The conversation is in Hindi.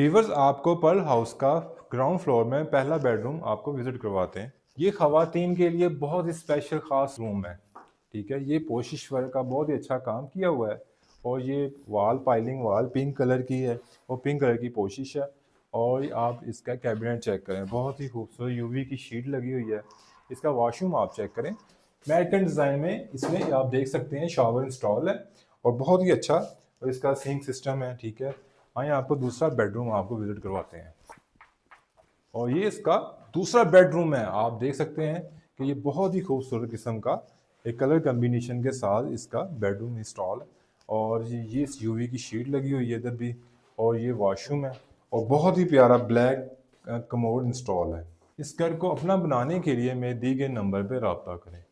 व्यूअर्स आपको पर्ल हाउस का ग्राउंड फ्लोर में पहला बेडरूम आपको विजिट करवाते हैं। ये खवातीन के लिए बहुत ही स्पेशल ख़ास रूम है। ठीक है, ये पोशिश वर्क का बहुत ही अच्छा काम किया हुआ है और ये वाल पाइलिंग वाल पिंक कलर की है और पिंक कलर की पोशिश है। और आप इसका कैबिनेट चेक करें, बहुत ही खूबसूरत यूवी की शीट लगी हुई है। इसका वॉशरूम आप चेक करें, अमेरिकन डिज़ाइन में इसमें आप देख सकते हैं शावर इंस्टॉल है और बहुत ही अच्छा और इसका सिंक सिस्टम है। ठीक है, आइए आपको दूसरा बेडरूम आपको विजिट करवाते हैं और ये इसका दूसरा बेडरूम है। आप देख सकते हैं कि ये बहुत ही खूबसूरत किस्म का एक कलर कम्बिनेशन के साथ इसका बेडरूम इंस्टॉल है और ये इस यूवी की शीट लगी हुई है इधर भी और ये वॉशरूम है और बहुत ही प्यारा ब्लैक कमोड इंस्टॉल है। इस घर को अपना बनाने के लिए मैं दी गए नंबर पर रब्ता करें।